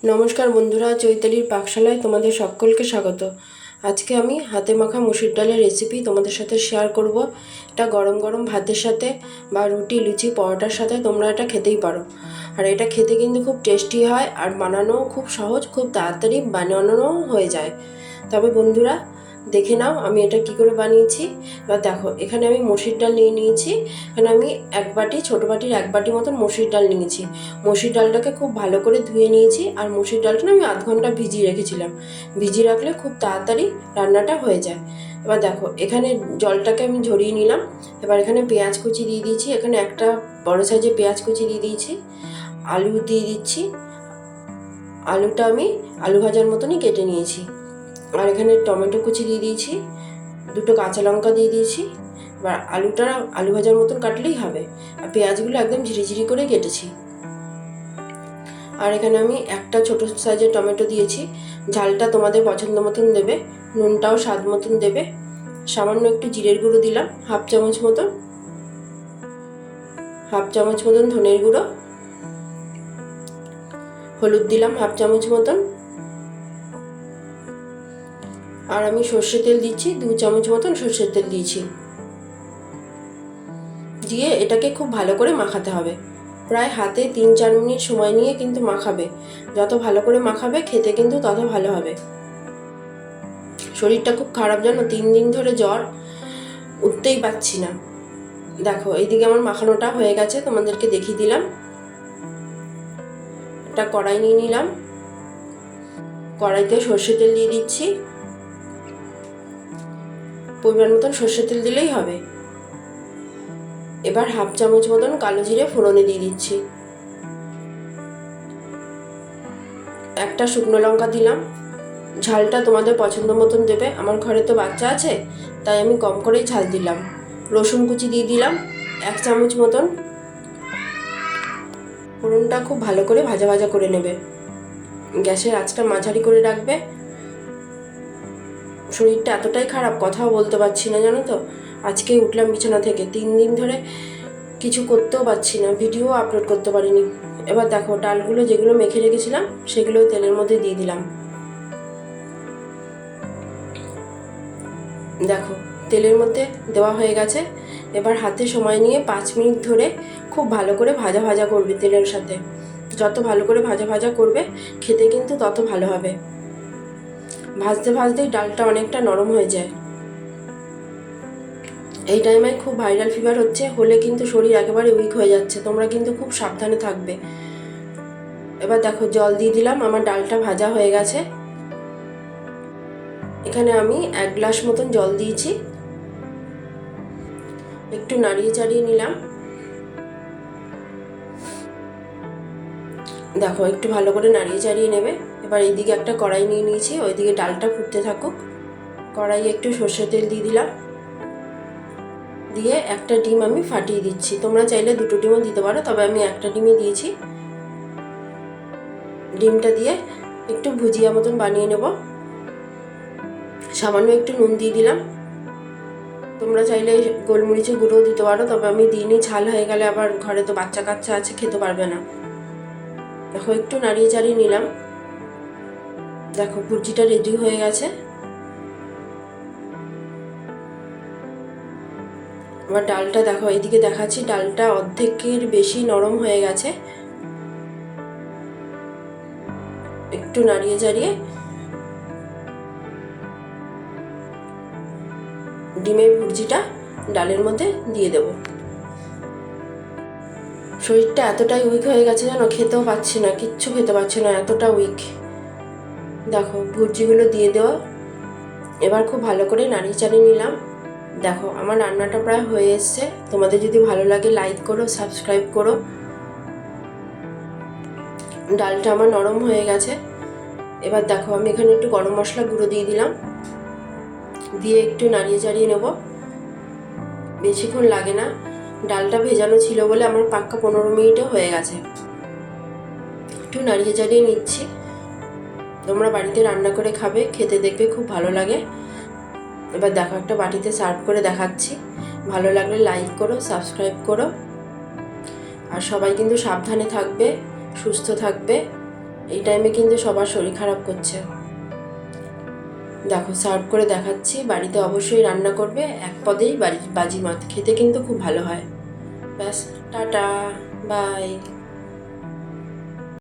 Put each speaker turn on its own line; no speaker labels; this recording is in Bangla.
নমস্কার বন্ধুরা, চৈতালির পাকশালায় তোমাদের সকলকে স্বাগত। আজকে আমি হাতে মাখা মুসুর ডালের রেসিপি তোমাদের সাথে শেয়ার করব। এটা গরম গরম ভাতের সাথে বা রুটি, লুচি, পরোটার সাথে তোমরা এটা খেতেই পারো। আর এটা খেতে কিন্তু খুব টেস্টি হয়, আর বানানোও খুব সহজ, খুব তাড়াতাড়ি বানানোও হয়ে যায়। তবে বন্ধুরা, দেখে নাও আমি এটা কি করে বানিয়েছি। এবার দেখো, এখানে আমি মসুর ডাল নিয়ে নিয়েছি। এখানে আমি ছোটো বাটির এক বাটি মতন মসুর ডাল নিয়েছি। মসুর ডালটাকে খুব ভালো করে ধুয়ে নিয়েছি, আর মসুর ডালটা আমি আধ ঘন্টা ভিজিয়ে রেখেছিলাম। ভিজিয়ে রাখলে খুব তাড়াতাড়ি রান্নাটা হয়ে যায়। এবার দেখো, এখানে জলটাকে আমি ঝরিয়ে নিলাম। এবার এখানে পেঁয়াজ কুচি দিয়ে দিয়েছি, এখানে একটা বড় সাইজের পেঁয়াজ কুচি দিয়ে দিয়েছি। আলু দিয়ে দিচ্ছি। আলুটা আমি আলু ভাজার মতনই কেটে নিয়েছি। আর এখানে টমেটো কুচি দিয়ে দিয়েছি, দুটো কাঁচা লঙ্কা দিয়ে দিয়েছি। এবার আলুটা আলু ভাজার মতন কাটলেই হবে। আর পেঁয়াজগুলো একদম ঝিরিঝিরি করে কেটেছি। আর এখানে আমি একটা ছোট সাইজের টমেটো দিয়েছি। ঝালটা তোমাদের পছন্দ মতন দেবে, নুনটাও স্বাদ মতন দেবে। সামান্য একটু জিরের গুঁড়ো দিলাম, হাফ চামচ মতন ধনের গুঁড়ো, হলুদ দিলাম হাফ চামচ মতন। আর আমি সর্ষের তেল দিচ্ছি, 2 চামচ মতন সর্ষের তেল দিয়েছি। দিয়ে এটাকে খুব ভালো করে মাখাতে হবে। প্রায় হাতে 3-4 মিনিট সময় নিয়ে কিন্তু মাখাবে। যত ভালো করে মাখাবে খেতে কিন্তু তত ভালো হবে। শরীরটা খুব খারাপ জানো, 3 দিন ধরে জ্বর, উঠতেই পারছি না। দেখো, এইদিকে আমার মাখানোটা হয়ে গেছে, তোমাদেরকে দেখিয়ে দিলাম। একটা কড়াই নিয়ে নিলাম। কড়াইতে সর্ষের তেল দিয়ে দিচ্ছি। পরিমাণ মতন সর্ষের তেল দিলেই হবে। এবার হাফ চামচ মতন কালো জিরে ফোড়নে দিয়ে দিচ্ছি। একটা শুকনো লঙ্কা দিলাম। ঝালটা তোমাদের পছন্দ মতন দেবে। আমার ঘরে তো বাচ্চা আছে, তাই আমি কম করেই ঝাল দিলাম। রসুন কুচি দিয়ে দিলাম 1 চামচ মতন। ফোড়নটা খুব ভালো করে ভাজা ভাজা করে নেবে। গ্যাসের আঁচটা মাঝারি করে রাখবে। শরীরটা এতটাই খারাপ, কথাও বলতে পারছি না জানো তো। আজকে উঠলাম বিছানা থেকে, 3 দিন ধরে কিছু করতেও পারছি না, ভিডিও আপলোড করতে পারিনি। এবার দেখো, ডালগুলো যেগুলো মেখে রেখেছিলাম সেগুলো তেলের মধ্যে দিয়ে দিলাম। দেখো, তেলের মধ্যে দেওয়া হয়ে গেছে। এবার হাতে সময় নিয়ে 5 মিনিট ধরে খুব ভালো করে ভাজা ভাজা করবে তেলের সাথে। যত ভালো করে ভাজা ভাজা করবে খেতে কিন্তু তত ভালো হবে। ভাজতে ভাজতেই ডালটা অনেকটা নরম হয়ে যায়। এই টাইমে খুব ভাইরাল ফিভার হলে কিন্তু শরীর একেবারে উইক হয়ে যাচ্ছে, তোমরা কিন্তু খুব সাবধানে থাকবে। এবার দেখো, জল দিয়ে দিলাম। আমার ডালটা ভাজা হয়ে গেছে। এখানে আমি 1 গ্লাস মতন জল দিয়েছি। একটু নাড়িয়ে চাড়িয়ে নিলাম। দেখো, একটু ভালো করে নাড়িয়ে চাড়িয়ে নেবে। এবার এইদিকে একটা কড়াই নিয়ে নিয়েছি, ওইদিকে ডালটা ফুটতে থাকুক। কড়াইয়ে একটু সর্ষের তেল দিয়ে দিলাম। দিয়ে একটা ডিম আমি ফাটিয়ে দিচ্ছি। তোমরা চাইলে 2টো ডিমও দিতে পারো, তবে আমি একটা ডিমই দিয়েছি। ডিমটা দিয়ে একটু ভুজিয়া মতন বানিয়ে নেব। সামান্য একটু নুন দিয়ে দিলাম। তোমরা চাইলে গোলমরিচের গুঁড়োও দিতে পারো, তবে আমি দিইনি। ঝাল হয়ে গেলে আবার ঘরে তো বাচ্চা কাচ্চা আছে, খেতে পারবে না। দেখো, একটু নাড়িয়ে চাড়িয়ে নিলাম। দেখো, ভুজিটা রেডি হয়ে গেছে। এবার ডালটা দেখো, এইদিকে দেখাচ্ছি, ডালটা অর্ধেকের বেশি নরম হয়ে গেছে। একটু নাড়িয়ে চাড়িয়ে ডিমের ভুজিটা ডালের মধ্যে দিয়ে দেব। শরীরটা এতটাই উইক হয়ে গেছে জানো, খেতেও পাচ্ছি না, কিচ্ছু খেতে পাচ্ছি না, এতটা উইক। দেখো, ভুজিগুলো দিয়ে দেওয়া। এবার খুব ভালো করে নাড়িয়ে চাড়িয়ে নিলাম। দেখো, আমার রান্নাটা প্রায় হয়ে এসছে। তোমাদের যদি ভালো লাগে লাইক করো, সাবস্ক্রাইব করো। ডালটা আমার নরম হয়ে গেছে। এবার দেখো, আমি এখানে একটু গরম মশলা গুঁড়ো দিয়ে দিলাম। দিয়ে একটু নাড়িয়ে চাড়িয়ে নেব। বেশিক্ষণ লাগে না, ডালটা ভেজানো ছিল বলে আমার পাক্কা 15 মিনিটে হয়ে গেছে। একটু নাড়িয়ে চাড়িয়ে নিচ্ছি। তোমরা বাড়িতে রান্না করে খাবে, খেতে দেখবে খুব ভালো লাগে। এবার দেখো, একটা বাটিতে সার্ভ করে দেখাচ্ছি। ভালো লাগলে লাইক করো, সাবস্ক্রাইব করো। আর সবাই কিন্তু সাবধানে থাকবে, সুস্থ থাকবে। এই টাইমে কিন্তু সবার শরীর খারাপ করছে। দেখো সার্ভ করে দেখাচ্ছি। বাড়িতে অবশ্যই রান্না করবে, এক পদেই বাজিমাত, খেতে কিন্তু খুব ভালো হয়। ব্যাস, টাটা, বাই।